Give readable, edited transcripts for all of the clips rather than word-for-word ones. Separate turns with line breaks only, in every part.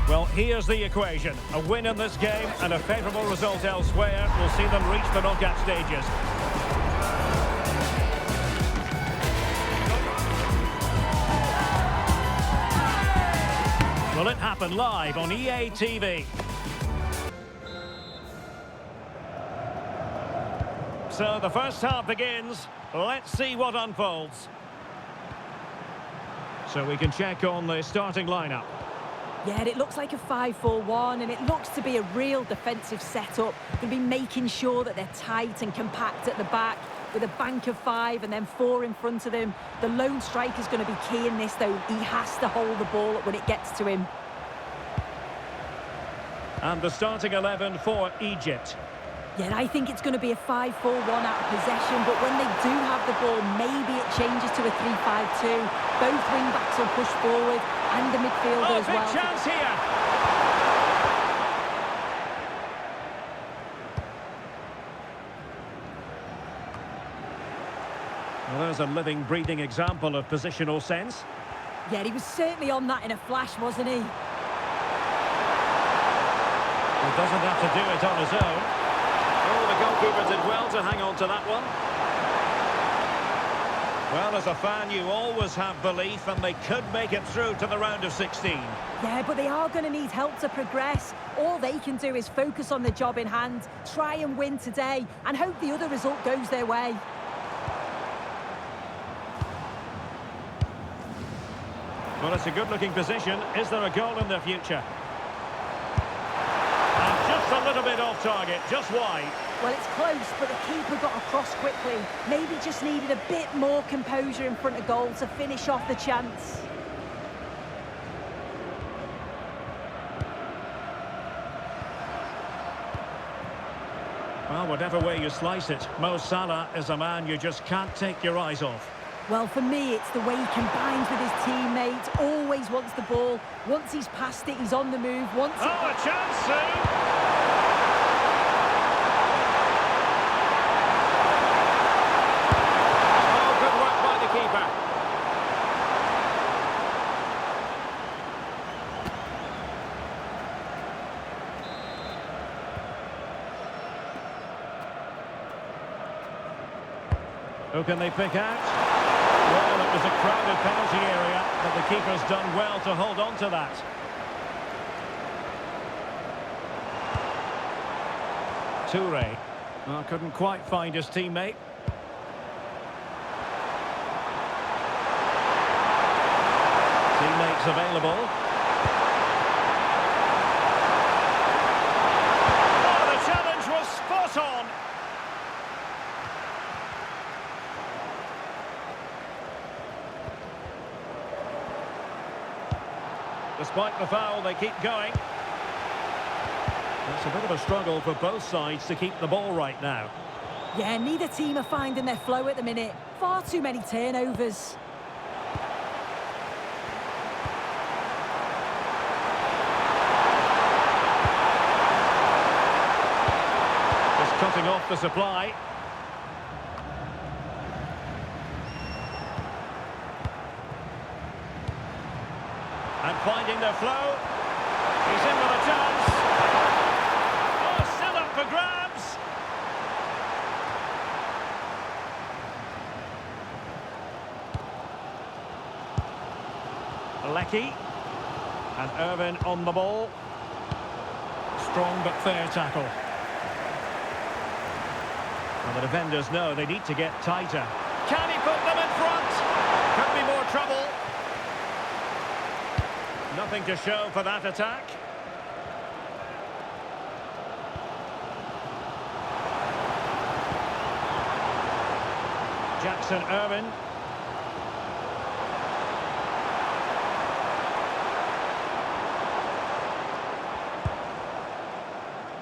Well, here's the equation. A win in this game and a favourable result elsewhere will see them reach the knockout stages. Will it happen live on EA TV? So the first half begins. Let's see what unfolds. So we can check on the starting lineup.
Yeah, it looks like a 5-4-1, and it looks to be a real defensive setup. Going to be making sure that they're tight and compact at the back, with a bank of 5 and then 4 in front of them. The lone striker is going to be key in this, though. He has to hold the ball up when it gets to him.
And the starting 11 for Egypt.
Yeah, I think it's going to be a 5-4-1 out of possession, but when they do have the ball, maybe it changes to a 3-5-2. Both wing-backs will push forward, and the midfielder as well.
Big chance here! Well, there's a living, breathing example of positional sense.
Yeah, he was certainly on that in a flash, wasn't he?
He doesn't have to do it on his own. Oh, the goalkeeper did well to hang on to that one. Well, as a fan, you always have belief, and they could make it through to the round of 16.
Yeah, but they are going to need help to progress. All they can do is focus on the job in hand, try and win today, and hope the other result goes their way.
Well, it's a good-looking position. Is there a goal in the future? Just a little bit off target, just wide.
Well, it's close, but the keeper got across quickly. Maybe just needed a bit more composure in front of goal to finish off the chance.
Well, whatever way you slice it, Mo Salah is a man you just can't take your eyes off.
Well, for me, it's the way he combines with his teammates, always wants the ball. Once he's passed it, he's on the move.
Oh, a chance soon! Who can they pick out? Well, it was a crowded penalty area, but the keeper's done well to hold on to that. Toure. Well, couldn't quite find his teammate. Teammates available. Oh, the challenge was spot on. Despite the foul, they keep going. It's a bit of a struggle for both sides to keep the ball right now.
Yeah, neither team are finding their flow at the minute. Far too many turnovers.
Just cutting off the supply. And finding the flow. He's in with a chance. Oh, still up for grabs. Lecky. And Irvin on the ball. Strong but fair tackle. Well, the defenders know they need to get tighter. Can he put them in front? Could be more trouble. Nothing to show for that attack. Jackson Irvin.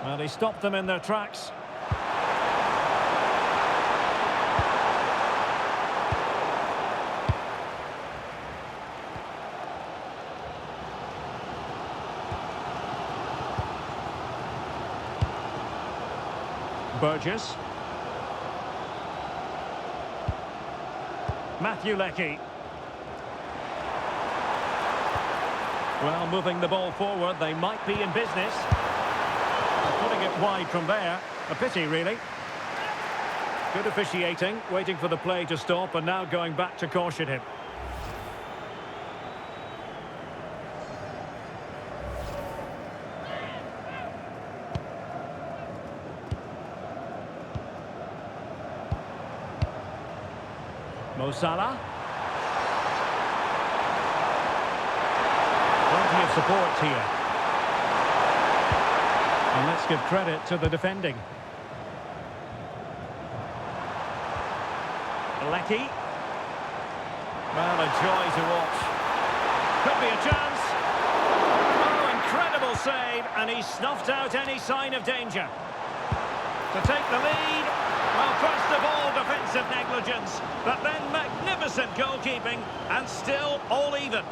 Well, he stopped them in their tracks. Burgess. Matthew Lecky. Well, moving the ball forward, they might be in business. Putting it wide from there. A pity, really. Good officiating, waiting for the play to stop and now going back to caution him. SALAH. Plenty of support here. And let's give credit to the defending. Lecky. Well, a joy to watch. Could be a chance. Oh, incredible save, and he snuffed out any sign of danger. To take the lead. Well, first of all, defensive negligence, but then magnificent goalkeeping, and still all even.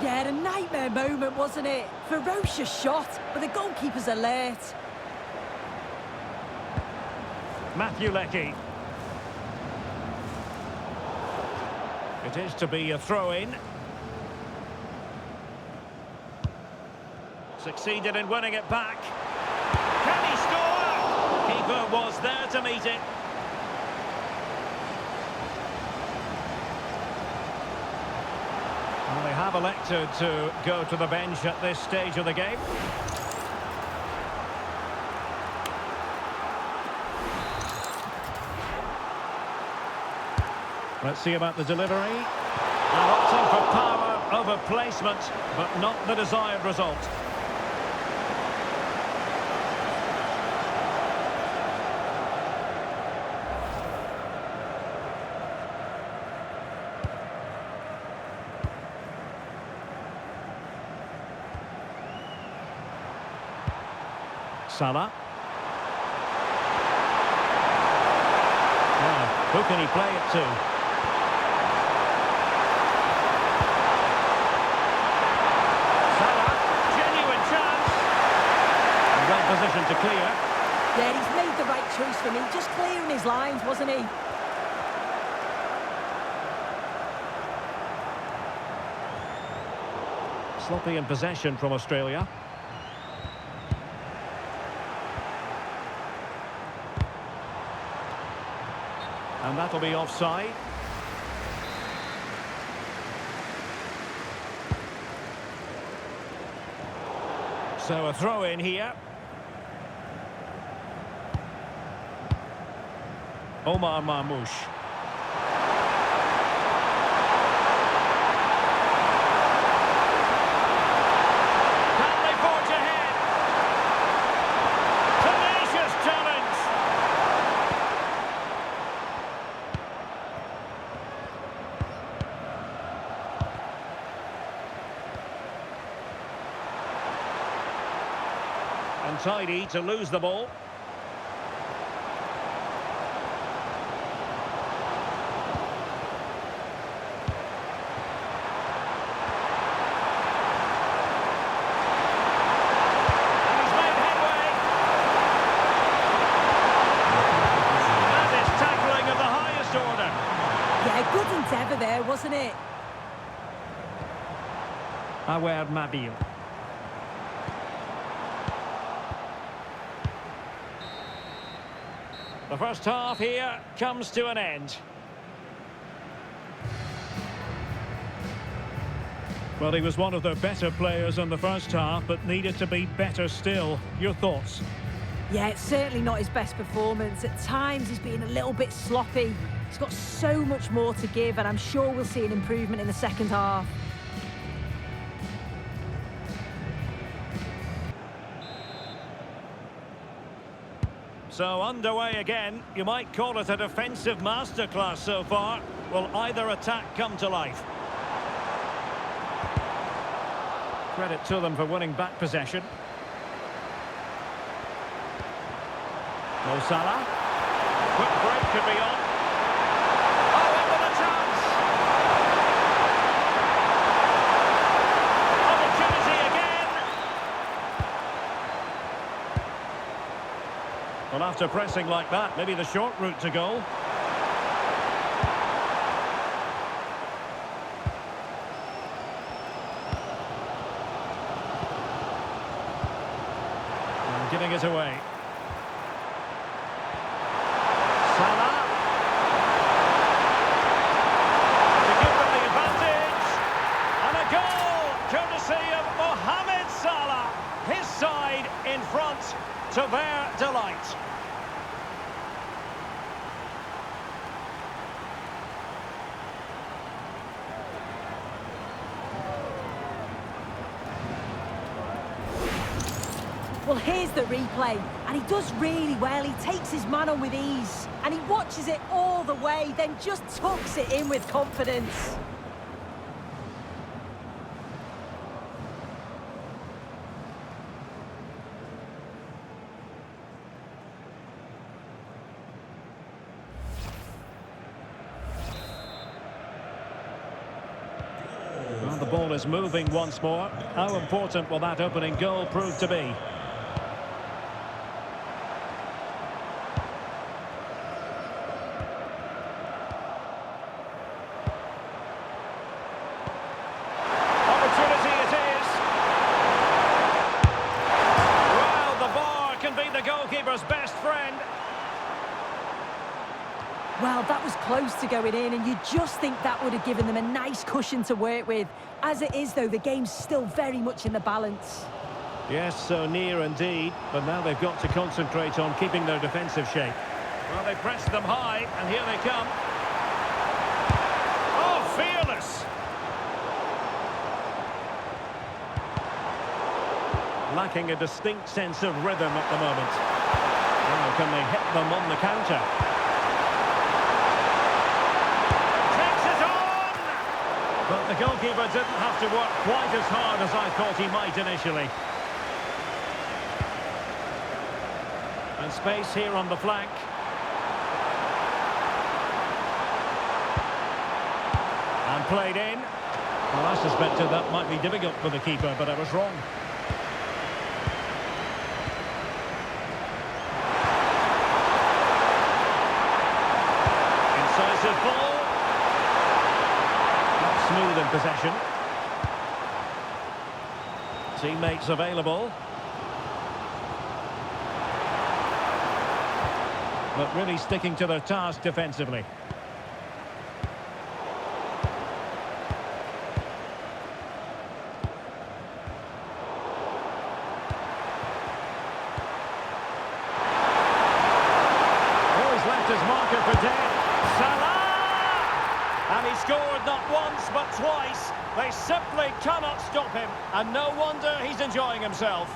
Yeah, a nightmare moment, wasn't it? Ferocious shot, but the goalkeeper's alert.
Lecky. It is to be a throw-in. Succeeded in winning it back. Can he score? Keeper was there to meet it. Well, they have elected to go to the bench at this stage of the game. Let's see about the delivery. And opting for power over placement, but not the desired result. SALAH. Now, who can he play it to? Position to clear.
Yeah, he's made the right choice for me. Just clearing his lines, wasn't he?
Sloppy in possession from Australia. And that'll be offside. So a throw in here. Omar Marmoush. Can they forge ahead? Tenacious challenge. Untidy to lose the ball.
Endeavour there, wasn't it?
Aware Mabil. The first half here comes to an end. Well, he was one of the better players in the first half, but needed to be better still. Your thoughts?
Yeah, it's certainly not his best performance. At times, he's been a little bit sloppy. He's got so much more to give, and I'm sure we'll see an improvement in the second half.
So underway again. You might call it a defensive masterclass so far. Will either attack come to life? Credit to them for winning back possession. SALAH. Quick break could be on. Oh, in with a chance. Opportunity again. Well, after pressing like that, maybe the short route to goal. giving it away. Salah. To give them the advantage. And a goal, courtesy of Mohamed Salah. His side in front to their delight.
Well, here's the replay, and he does really well. He takes his man on with ease, and he watches it all the way, then just tucks it in with confidence.
Well, the ball is moving once more. How important will that opening goal prove to be? Goalkeeper's best friend.
Well, that was close to going in, and you just think that would have given them a nice cushion to work with. As it is, though, the game's still very much in the balance.
Yes, so near indeed, but now they've got to concentrate on keeping their defensive shape. Well, they pressed them high, and here they come. Oh, fearless! Lacking a distinct sense of rhythm at the moment. Now can they hit them on the counter? Takes it on! But the goalkeeper didn't have to work quite as hard as I thought he might initially. And space here on the flank. And played in. Well, I suspected that might be difficult for the keeper, but I was wrong. Incisive ball. Not smooth in possession. Teammates available. But really sticking to their task defensively. His marker for dead. Salah! And he scored not once but twice. They simply cannot stop him. And no wonder he's enjoying himself.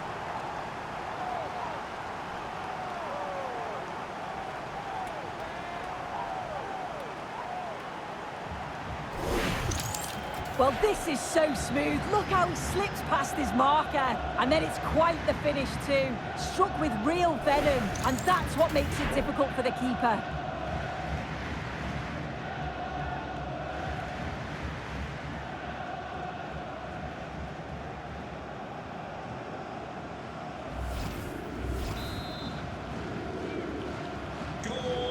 Well, this is so smooth. Look how he slips past his marker. And then it's quite the finish too. Struck with real venom. And that's what makes it difficult for the keeper.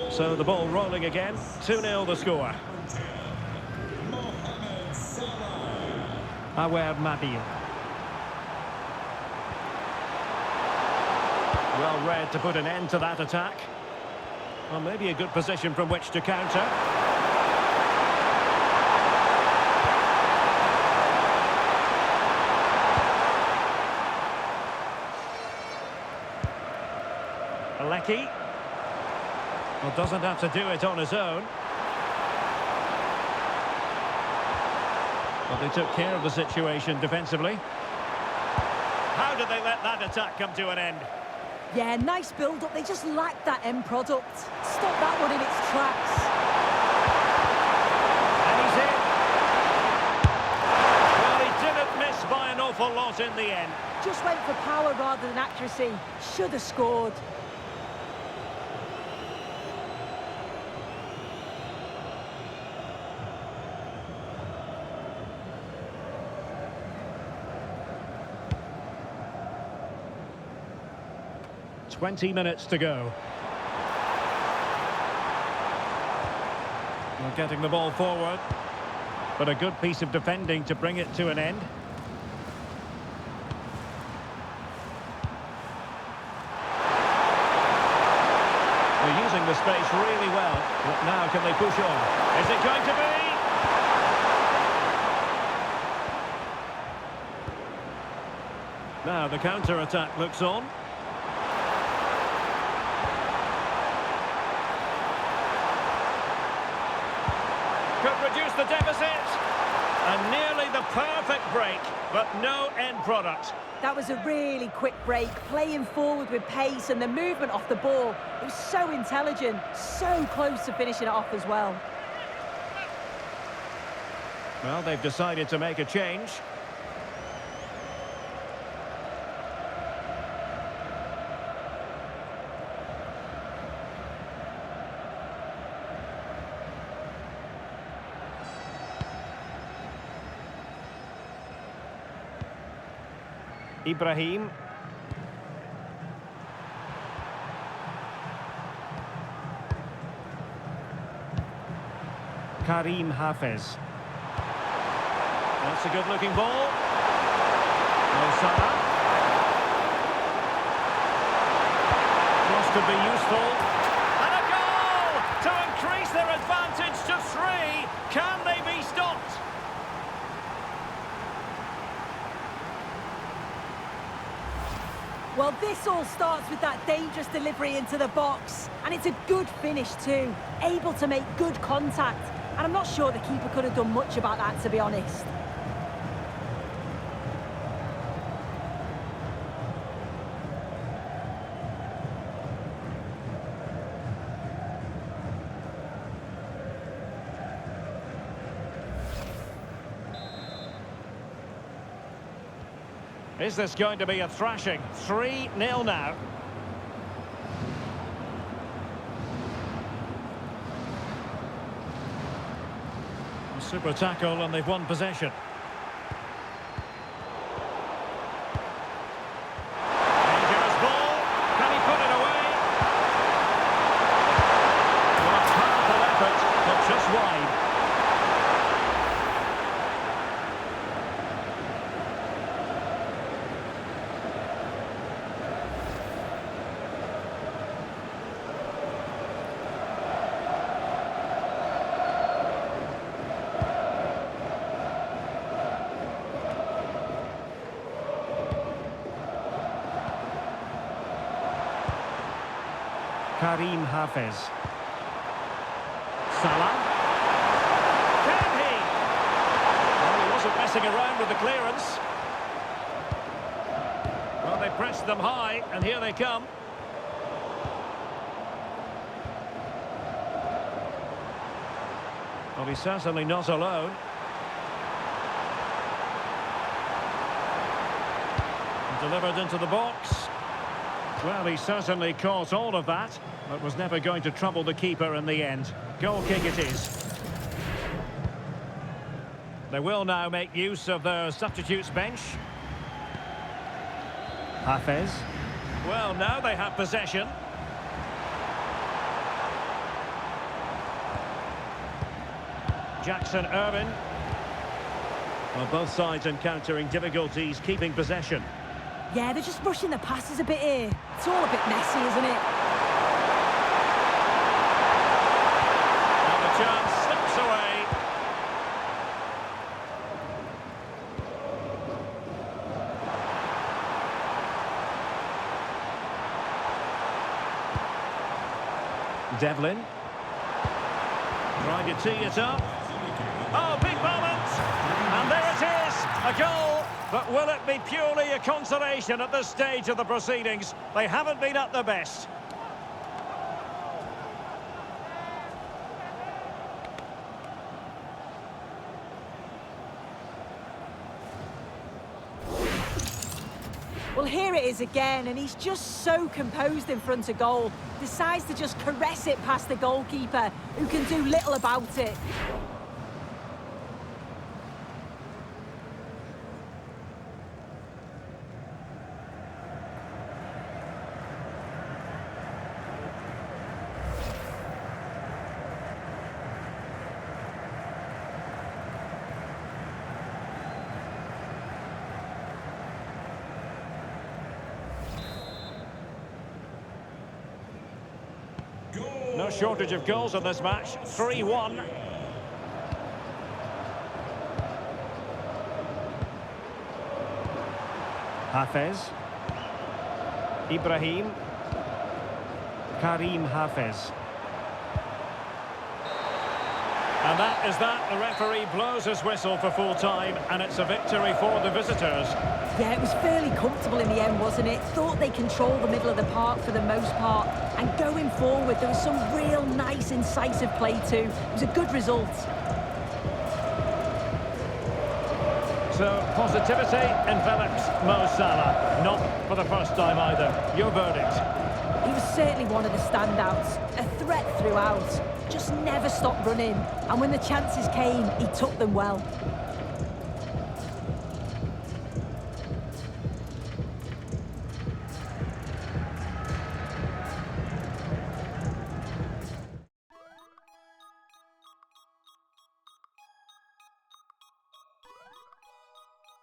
So the ball rolling again. 2-0 the score. Aware Mabil. Well read to put an end to that attack. Well, maybe a good position from which to counter. Alecki. Well, doesn't have to do it on his own. Well, they took care of the situation defensively. How did they let that attack come to an end?
Yeah, nice build-up. They just lacked that end product. Stop that one in its tracks.
And he's in. Well, he didn't miss by an awful lot in the end.
Just went for power rather than accuracy. Should have scored.
"20 minutes to go. We're getting the ball forward, but a good piece of defending to bring it to an end. space really well. But now can they push on? Is it going to be? Now the counter-attack looks on. Could reduce the deficit. And nearly the perfect break, but no end product.
That was a really quick break, playing forward with pace, and the movement off the ball. It was so intelligent, so close to finishing it off as well.
Well, they've decided to make a change. Ibrahim. Karim Hafez. That's a good-looking ball. SALAH. Cross could be useful. And a goal to increase their advantage to 3. Can they be stopped?
Well, this all starts with that dangerous delivery into the box. And it's a good finish too. Able to make good contact. And I'm not sure the keeper could have done much about that, to be honest.
Is this going to be a thrashing? 3-0 now. A super tackle and they've won possession. Dangerous ball. Can he put it away? Well, a powerful effort, but just wide. Karim Hafez. SALAH. Can he? Well, he wasn't messing around with the clearance. Well, they pressed them high, and here they come. Well, he's certainly not alone. Delivered into the box. Well, he certainly caught all of that, but was never going to trouble the keeper in the end. Goal kick it is. They will now make use of their substitutes bench. Hafez. Well, now they have possession. Jackson Irvin. Well, both sides encountering difficulties keeping possession.
Yeah, they're just rushing the passes a bit here. It's all a bit messy, isn't it?
And the chance slips away. Devlin. Trying to tee it up. Oh, big moment! And there it is, a goal. But will it be purely a consolation at this stage of the proceedings? They haven't been at their best.
Well, here it is again, and he's just so composed in front of goal. Decides to just caress it past the goalkeeper, who can do little about it.
No shortage of goals in this match. 3-1. Hafez. Ibrahim. Karim Hafez. And that is that. The referee blows his whistle for full time, and it's a victory for the visitors.
Yeah, it was fairly comfortable in the end, wasn't it? Thought they controlled the middle of the park for the most part. And going forward, there was some real nice, incisive play too. It was a good result.
So, positivity envelops Mo Salah. Not for the first time either. Your verdict?
He was certainly one of the standouts. A threat throughout. Just never stopped running. And when the chances came, he took them well.